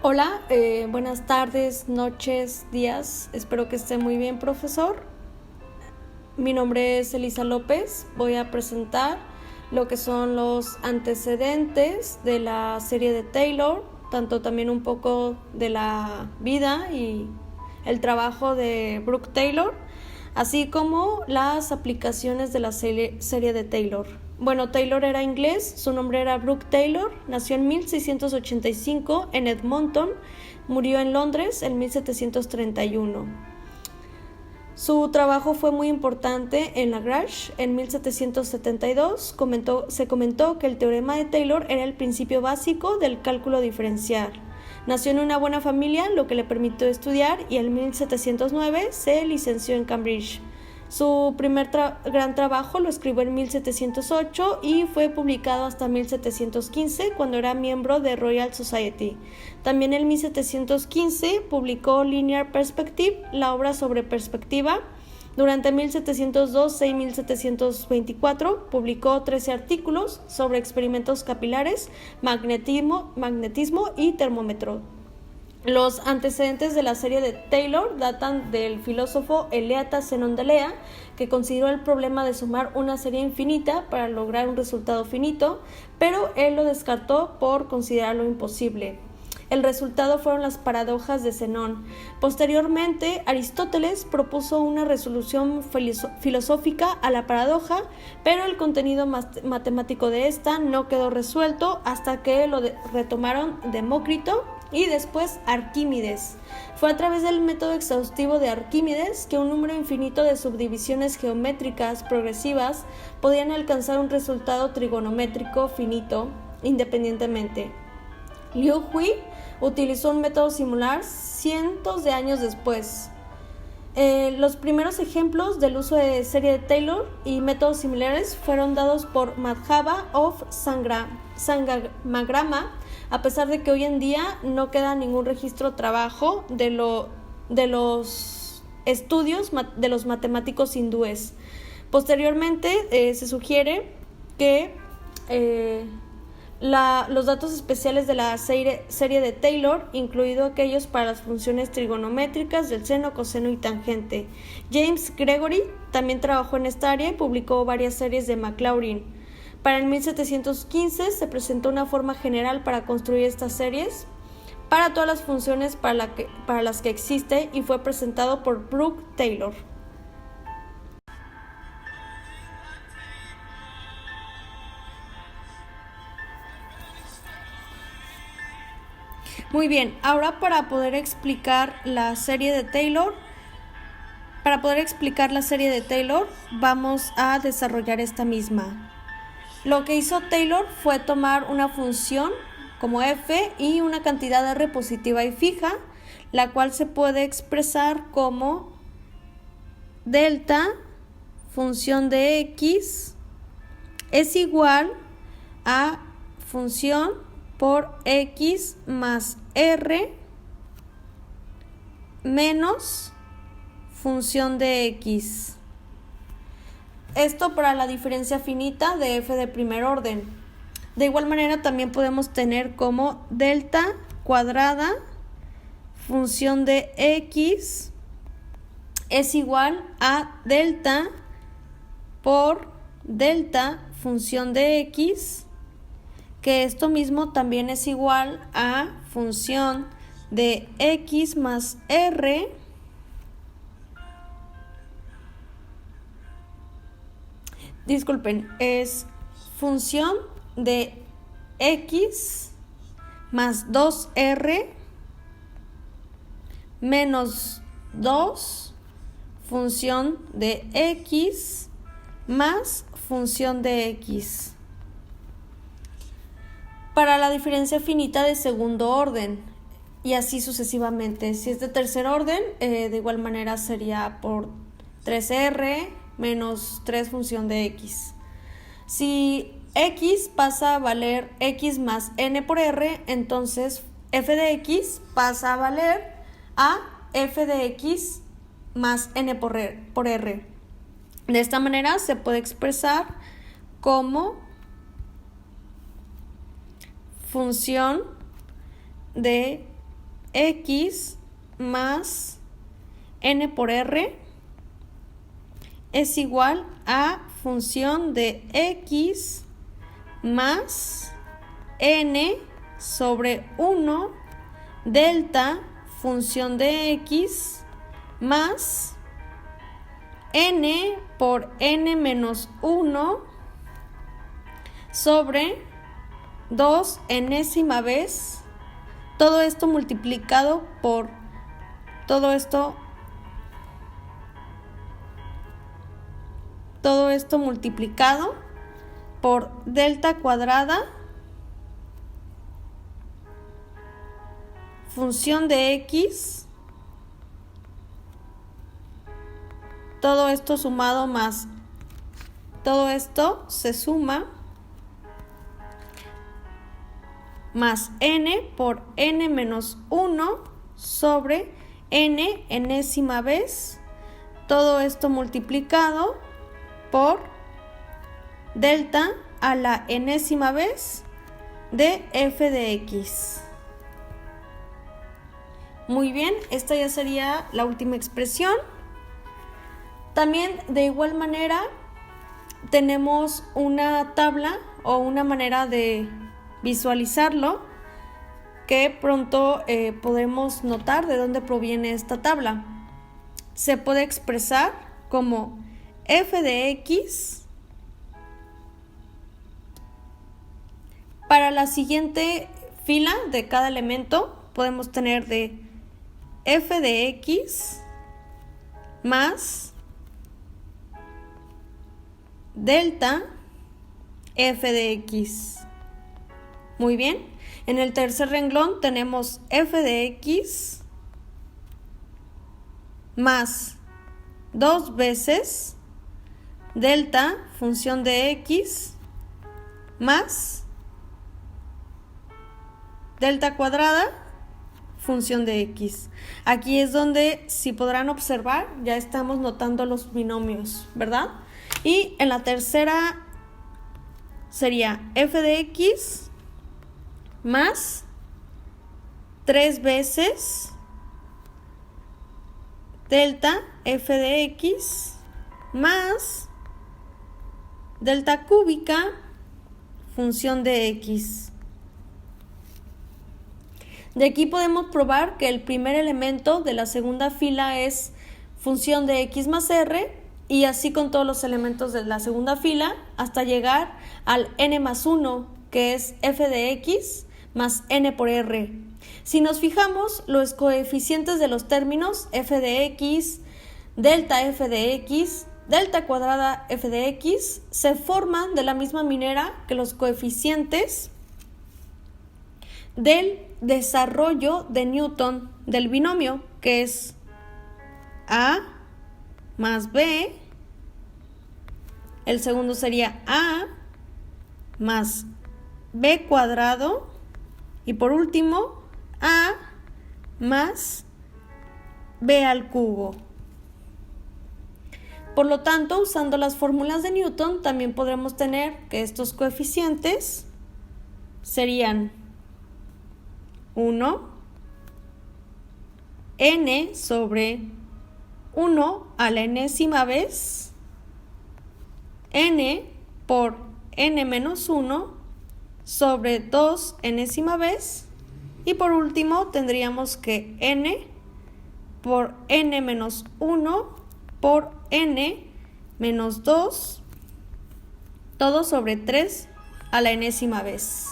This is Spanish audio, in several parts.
Hola, buenas tardes, noches, días. Espero que esté muy bien, profesor. Mi nombre es Elisa López. Voy a presentar lo que son los antecedentes de la serie de Taylor, tanto también un poco de la vida y el trabajo de Brooke Taylor, así como las aplicaciones de la serie de Taylor. Bueno, Taylor era inglés, su nombre era Brooke Taylor, nació en 1685 en Edmonton, murió en Londres en 1731. Su trabajo fue muy importante en Lagrange. En 1772 se comentó que el teorema de Taylor era el principio básico del cálculo diferencial. Nació en una buena familia, lo que le permitió estudiar, y en 1709 se licenció en Cambridge. Su primer gran trabajo lo escribió en 1708 y fue publicado hasta 1715, cuando era miembro de Royal Society. También en 1715 publicó Linear Perspective, la obra sobre perspectiva. Durante 1712 y 1724 publicó 13 artículos sobre experimentos capilares, magnetismo y termómetro. Los antecedentes de la serie de Taylor datan del filósofo Eleata Zenón de Elea, que consideró el problema de sumar una serie infinita para lograr un resultado finito, pero él lo descartó por considerarlo imposible. El resultado fueron las paradojas de Zenón. Posteriormente, Aristóteles propuso una resolución filosófica a la paradoja, pero el contenido matemático de esta no quedó resuelto hasta que lo retomaron Demócrito y después Arquímedes. Fue a través del método exhaustivo de Arquímedes que un número infinito de subdivisiones geométricas progresivas podían alcanzar un resultado trigonométrico finito independientemente. Liu Hui utilizó un método similar cientos de años después. Los primeros ejemplos del uso de serie de Taylor y métodos similares fueron dados por Madhava of Sangamagrama, a pesar de que hoy en día no queda ningún registro trabajo de los estudios de los matemáticos hindúes. Posteriormente se sugiere que los datos especiales de la serie de Taylor, incluido aquellos para las funciones trigonométricas del seno, coseno y tangente. James Gregory también trabajó en esta área y publicó varias series de Maclaurin. Para el 1715 se presentó una forma general para construir estas series para todas las funciones para las que existe, y fue presentado por Brooke Taylor. Muy bien, ahora para poder explicar la serie de Taylor, vamos a desarrollar esta misma. Lo que hizo Taylor fue tomar una función como f y una cantidad R positiva y fija, la cual se puede expresar como delta función de x es igual a función por x más r menos función de x. Esto para la diferencia finita de f de primer orden. De igual manera también podemos tener como delta cuadrada función de x es igual a delta por delta función de x, que esto mismo también es igual a función de x más r es función de x más 2r menos 2 función de x más función de x. Para la diferencia finita de segundo orden, y así sucesivamente. Si es de tercer orden, de igual manera sería por 3r menos 3 función de x. Si x pasa a valer x más n por r, entonces f de x pasa a valer a f de x más n por r. De esta manera se puede expresar como función de x más n por r es igual a función de x más n sobre 1 delta función de x más n por n menos 1 sobre 2 enésima vez, todo esto multiplicado por todo esto multiplicado por delta cuadrada función de x, todo esto sumado más todo esto se suma más n por n menos 1 sobre n enésima vez, todo esto multiplicado por delta a la enésima vez de f de x. Muy bien, esta ya sería la última expresión. También de igual manera tenemos una tabla o una manera de visualizarlo que pronto podemos notar de dónde proviene esta tabla. Se puede expresar como f de x para la siguiente fila de cada elemento. Podemos tener de f de x más delta f de x. Muy bien, en el tercer renglón tenemos f de x más 2 veces delta función de x más delta cuadrada función de x. Aquí es donde, si podrán observar, ya estamos notando los binomios, ¿verdad? Y en la tercera sería f de x más 3 veces delta f de x más delta cúbica función de x. De aquí podemos probar que el primer elemento de la segunda fila es función de x más r, y así con todos los elementos de la segunda fila hasta llegar al n más 1, que es f de x más n por r. Si nos fijamos, los coeficientes de los términos f de x, delta f de x, delta cuadrada f de x se forman de la misma manera que los coeficientes del desarrollo de Newton del binomio, que es a más b, el segundo sería a más b cuadrado, y por último a más b al cubo. Por lo tanto, usando las fórmulas de Newton, también podremos tener que estos coeficientes serían 1, n sobre 1 a la enésima vez, n por n menos 1 sobre 2 enésima vez, y por último tendríamos que n por n menos 1 por n menos 2, todo sobre 3 a la enésima vez.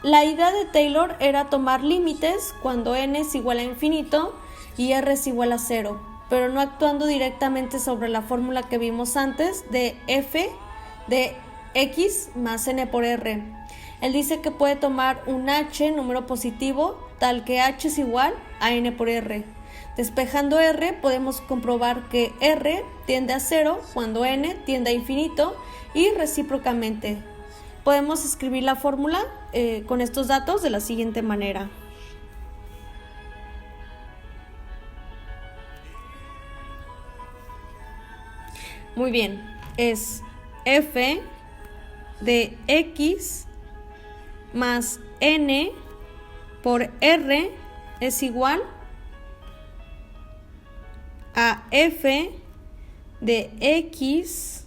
La idea de Taylor era tomar límites cuando n es igual a infinito y r es igual a 0, pero no actuando directamente sobre la fórmula que vimos antes de f de x más n por r. Él dice que puede tomar un h, número positivo, tal que h es igual a n por r. Despejando r, podemos comprobar que r tiende a 0 cuando n tiende a infinito y recíprocamente. Podemos escribir la fórmula con estos datos de la siguiente manera. Muy bien, es f de x más n por r es igual a f de x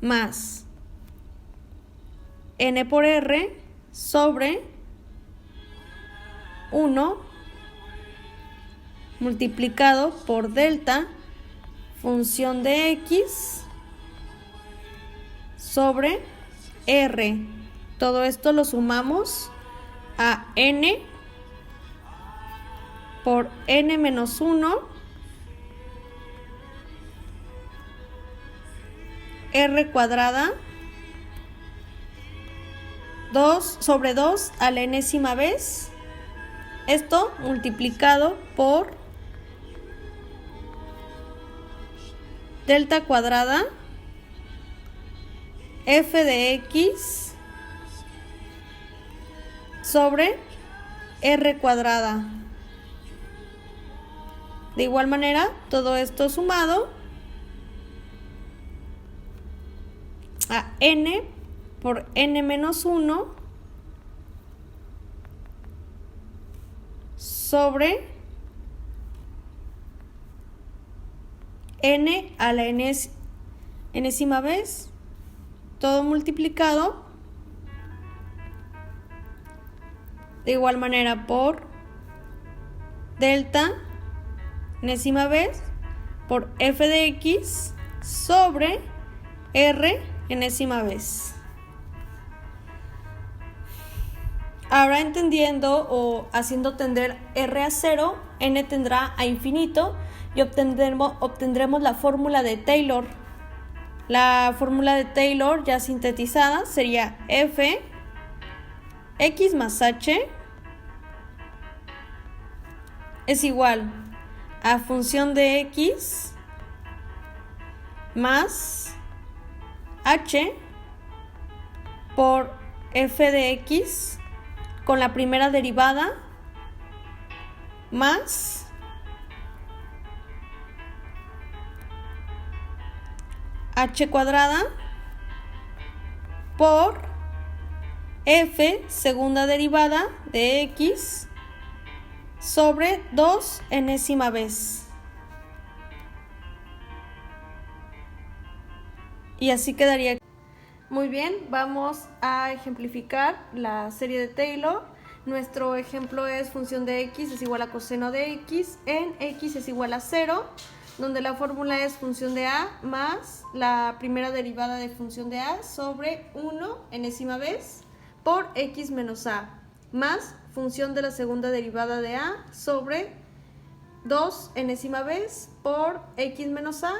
más n por r sobre 1 multiplicado por delta función de x sobre r. Todo esto lo sumamos a n por n menos 1 r cuadrada 2 sobre 2 a la enésima vez. Esto multiplicado por delta cuadrada f de x sobre r cuadrada. De igual manera, todo esto sumado a n por n menos 1 sobre n a la enésima vez, todo multiplicado de igual manera por delta enésima vez por f de x sobre r enésima vez. Ahora entendiendo o haciendo tender r a 0, n tendrá a infinito y obtendremos la fórmula de Taylor. La fórmula de Taylor ya sintetizada sería f x más h es igual a función de x más h por f de x con la primera derivada más h cuadrada por f segunda derivada de x sobre 2 enésima vez. Y así quedaría. Muy bien, vamos a ejemplificar la serie de Taylor. Nuestro ejemplo es función de x es igual a coseno de x en x es igual a 0, donde la fórmula es función de a más la primera derivada de función de a sobre 1 enésima vez por x menos a, más función de la segunda derivada de a sobre 2 enésima vez por x menos a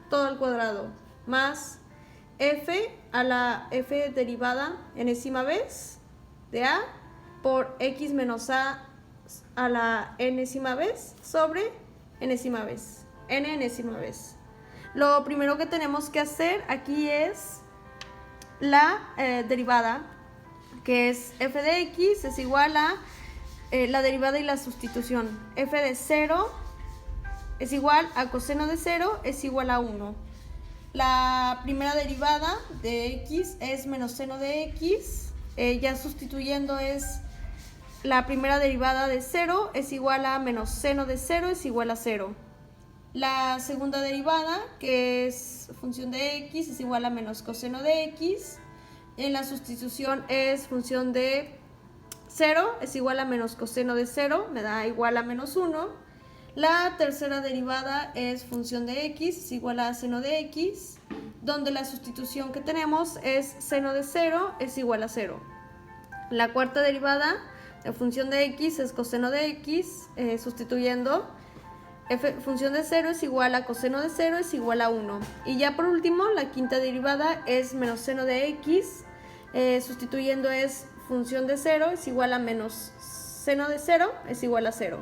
todo al cuadrado, más f a la f derivada enésima vez de a por x menos a la enésima vez sobre enésima vez, n enésima vez. Lo primero que tenemos que hacer aquí es la derivada, que es f de x es igual a la derivada y la sustitución. F de 0 es igual a coseno de 0 es igual a 1. La primera derivada de x es menos seno de x, ya sustituyendo es la primera derivada de 0 es igual a menos seno de 0 es igual a 0. La segunda derivada, que es función de x, es igual a menos coseno de x. En la sustitución es función de 0 es igual a menos coseno de 0, me da igual a menos 1. La tercera derivada es función de x es igual a seno de x, donde la sustitución que tenemos es seno de 0 es igual a 0. La cuarta derivada de función de x es coseno de x, sustituyendo función de 0 es igual a coseno de 0 es igual a 1. Y ya por último, la quinta derivada es menos seno de x, sustituyendo es función de 0 es igual a menos seno de 0 es igual a 0.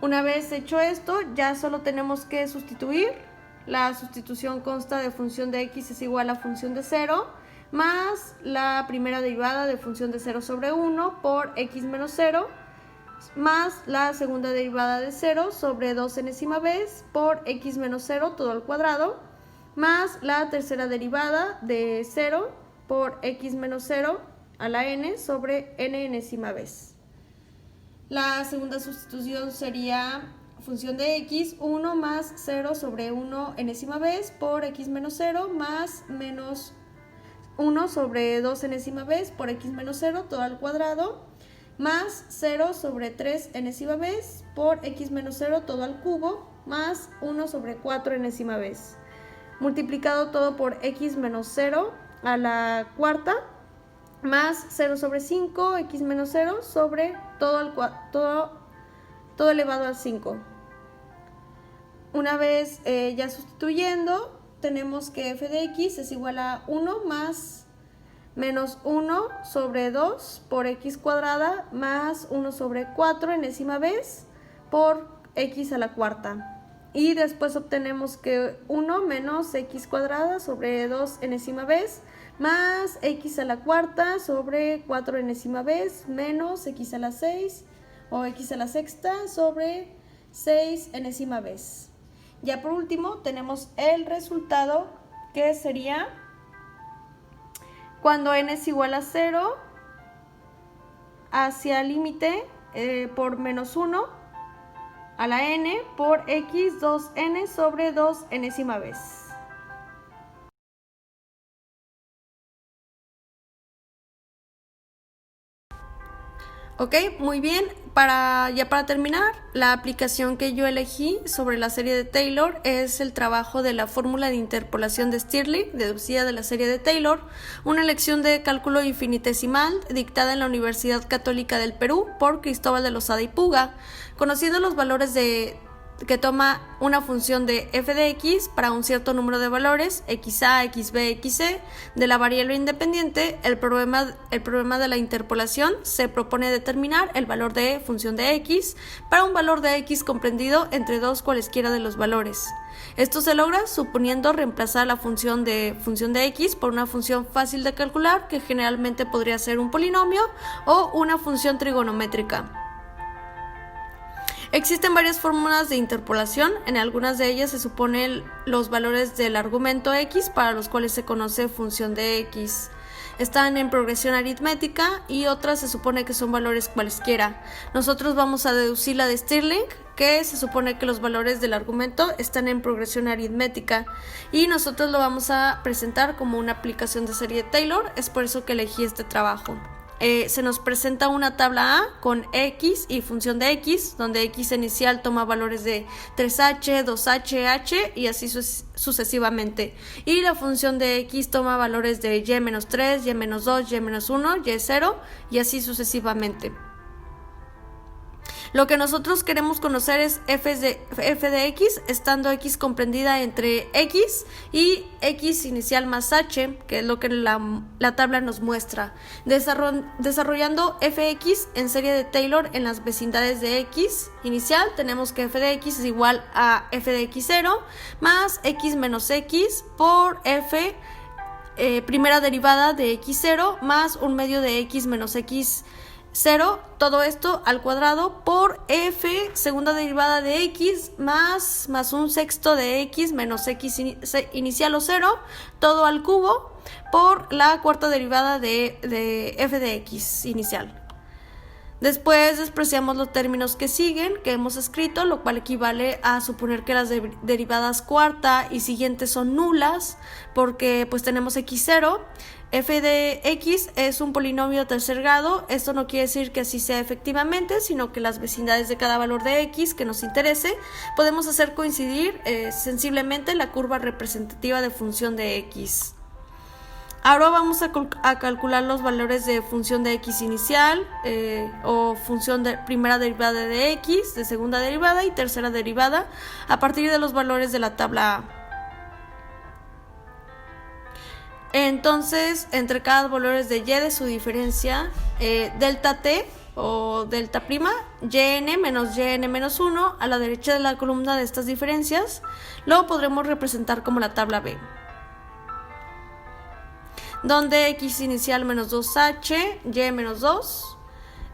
Una vez hecho esto, ya solo tenemos que sustituir. La sustitución consta de función de x es igual a función de 0 más la primera derivada de función de 0 sobre 1 por x menos 0 más la segunda derivada de 0 sobre 2 enésima vez por x menos 0 todo al cuadrado más la tercera derivada de 0 por x menos 0 a la n sobre n enésima vez. La segunda sustitución sería función de x, 1 más 0 sobre 1 enésima vez por x menos 0 más menos 1 sobre 2 enésima vez por x menos 0 todo al cuadrado más 0 sobre 3 enésima vez por x menos 0 todo al cubo más 1 sobre 4 enésima vez. Multiplicado todo por x menos 0 a la cuarta más 0 sobre 5, x menos 0 sobre todo elevado al 5. Una vez ya sustituyendo, tenemos que f de x es igual a 1 más menos 1 sobre 2 por x cuadrada más 1 sobre 4 enésima vez por x a la cuarta. Y después obtenemos que 1 menos x cuadrada sobre 2 enésima vez más x a la cuarta sobre 4 enésima vez menos x a la 6 o x a la sexta sobre 6 enésima vez. Ya por último tenemos el resultado, que sería cuando n es igual a 0 hacia el límite por menos 1 a la n por x 2n sobre 2 enésima vez. Ok, muy bien. Ya para terminar, la aplicación que yo elegí sobre la serie de Taylor es el trabajo de la fórmula de interpolación de Stirling, deducida de la serie de Taylor, una lección de cálculo infinitesimal dictada en la Universidad Católica del Perú por Cristóbal de Lozada y Puga. Conociendo los valores que toma una función de f de x para un cierto número de valores, xa, xb, xe, de la variable independiente, el problema de la interpolación se propone determinar el valor de función de x para un valor de x comprendido entre dos cualesquiera de los valores. Esto se logra suponiendo reemplazar la función de x por una función fácil de calcular, que generalmente podría ser un polinomio o una función trigonométrica. Existen varias fórmulas de interpolación. En algunas de ellas se suponen los valores del argumento x para los cuales se conoce función de x. Están en progresión aritmética y otras se supone que son valores cualesquiera. Nosotros vamos a deducir la de Stirling, que se supone que los valores del argumento están en progresión aritmética, y nosotros lo vamos a presentar como una aplicación de serie de Taylor. Es por eso que elegí este trabajo. Se nos presenta una tabla A con x y función de x, donde x inicial toma valores de 3h, 2h, h y así sucesivamente. Y la función de x toma valores de y-3, y-2, y-1, y0 y así sucesivamente. Lo que nosotros queremos conocer es f de x, estando x comprendida entre x y x inicial más h, que es lo que la tabla nos muestra. Desarrollando fx en serie de Taylor en las vecindades de x inicial, tenemos que f de x es igual a f de x0 más x menos x por f primera derivada de x0 más un medio de x menos x0, todo esto al cuadrado por f segunda derivada de x más un sexto de x menos x inicial o 0, todo al cubo por la cuarta derivada de f de x inicial. Después despreciamos los términos que siguen, que hemos escrito, lo cual equivale a suponer que las derivadas cuarta y siguientes son nulas, porque pues tenemos x0. F de x es un polinomio de tercer grado. Esto no quiere decir que así sea efectivamente, sino que las vecindades de cada valor de x que nos interese podemos hacer coincidir sensiblemente la curva representativa de función de x. Ahora vamos a calcular los valores de función de x inicial o función de primera derivada de x, de segunda derivada y tercera derivada a partir de los valores de la tabla A. Entonces, entre cada valores de y de su diferencia, delta t o delta prima, yn menos yn menos 1 a la derecha de la columna de estas diferencias, lo podremos representar como la tabla B, donde x inicial menos 2h, y menos 2,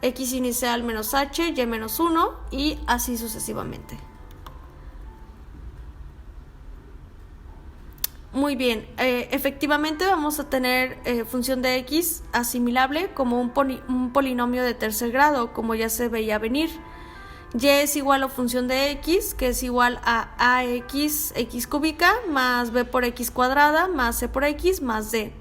x inicial menos h, y menos 1 y así sucesivamente. Muy Muy bien, efectivamente vamos a tener función de x asimilable como un polinomio de tercer grado, como ya se veía venir. Y es igual a función de x, que es igual a ax, x cúbica, más b por x cuadrada, más c por x, más d.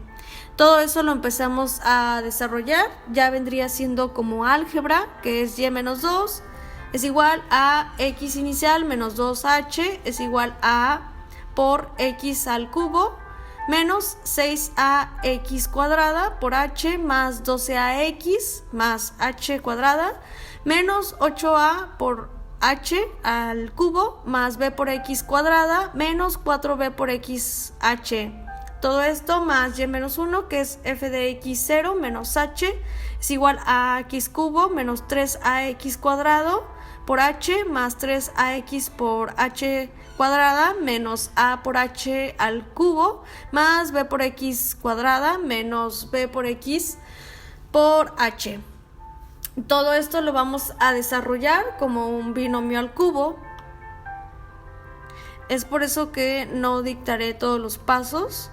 Todo eso lo empezamos a desarrollar, ya vendría siendo como álgebra, que es y menos 2, es igual a x inicial menos 2h, es igual a por x al cubo, menos 6ax cuadrada por h más 12ax más h cuadrada, menos 8a por h al cubo más b por x cuadrada, menos 4b por x h. Todo esto más y menos 1, que es f de x0 menos h, es igual a x cubo menos 3ax cuadrado por h más 3ax por h cuadrada menos a por h al cubo más b por x cuadrada menos b por x por h. Todo esto lo vamos a desarrollar como un binomio al cubo. Es por eso que no dictaré todos los pasos.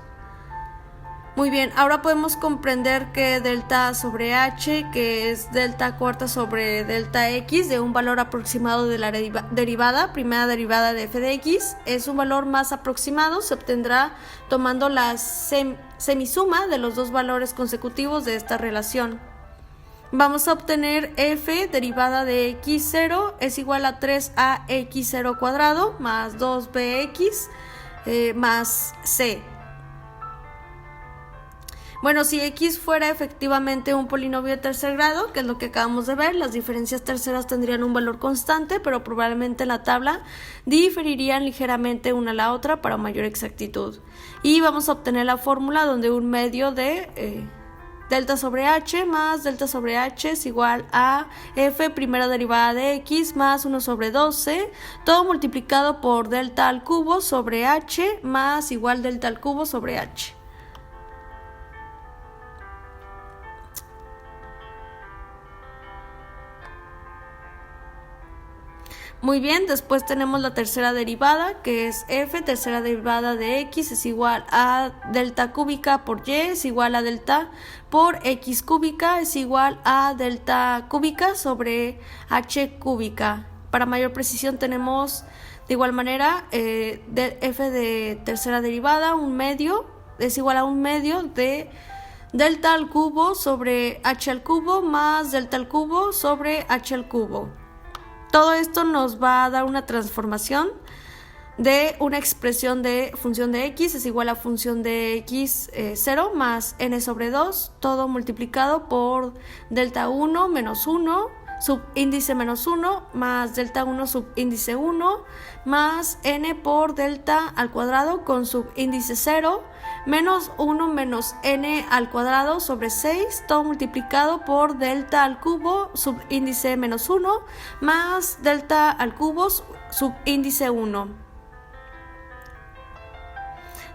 Muy bien, ahora podemos comprender que delta sobre h, que es delta cuarta sobre delta x, de un valor aproximado de la derivada, primera derivada de f de x, es un valor más aproximado, se obtendrá tomando la semisuma de los dos valores consecutivos de esta relación. Vamos a obtener f derivada de x0 es igual a 3ax0 cuadrado más 2bx más c. Bueno, si x fuera efectivamente un polinomio de tercer grado, que es lo que acabamos de ver, las diferencias terceras tendrían un valor constante, pero probablemente en la tabla diferirían ligeramente una a la otra para mayor exactitud. Y vamos a obtener la fórmula donde un medio de delta sobre h más delta sobre h es igual a f primera derivada de x más 1 sobre 12, todo multiplicado por delta al cubo sobre h más igual delta al cubo sobre h. Muy bien, después tenemos la tercera derivada, que es f, tercera derivada de x es igual a delta cúbica por y es igual a delta por x cúbica es igual a delta cúbica sobre h cúbica. Para mayor precisión tenemos de igual manera f de tercera derivada, un medio, es igual a un medio de delta al cubo sobre h al cubo más delta al cubo sobre h al cubo. Todo esto nos va a dar una transformación de una expresión de función de x es igual a función de x 0 más n sobre 2, todo multiplicado por delta 1 menos 1, subíndice menos 1, más delta 1 subíndice 1, más n por delta al cuadrado con subíndice 0, menos 1 menos n al cuadrado sobre 6, todo multiplicado por delta al cubo, subíndice menos 1, más delta al cubo, subíndice 1.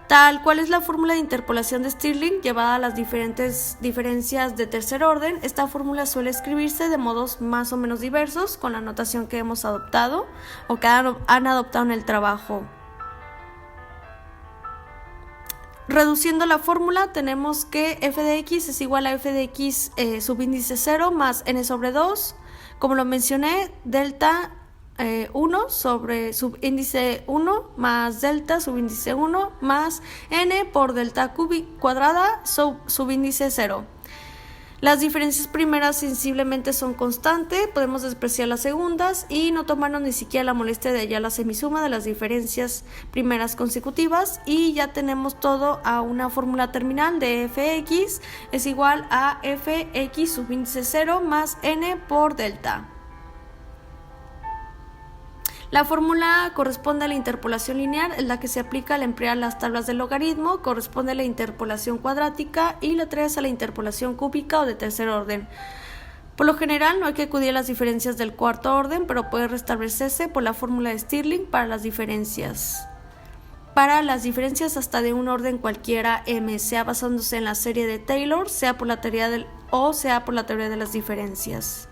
Tal cual es la fórmula de interpolación de Stirling llevada a las diferentes diferencias de tercer orden, esta fórmula suele escribirse de modos más o menos diversos con la notación que hemos adoptado o que han adoptado en el trabajo. Reduciendo la fórmula tenemos que f de x es igual a f de x subíndice 0 más n sobre 2, como lo mencioné, delta 1 sobre subíndice 1 más delta subíndice 1 más n por delta cuadrada subíndice 0. Las diferencias primeras sensiblemente son constantes, podemos despreciar las segundas y no tomarnos ni siquiera la molestia de hallar la semisuma de las diferencias primeras consecutivas y ya tenemos todo a una fórmula terminal de fx es igual a fx subíndice 0 más n por delta. La fórmula corresponde a la interpolación lineal, es la que se aplica al emplear las tablas de logaritmo, corresponde a la interpolación cuadrática y la 3 a la interpolación cúbica o de tercer orden. Por lo general no hay que acudir a las diferencias del cuarto orden, pero puede restablecerse por la fórmula de Stirling para las diferencias. Para las diferencias hasta de un orden cualquiera m, sea basándose en la serie de Taylor, sea por la teoría sea por la teoría de las diferencias.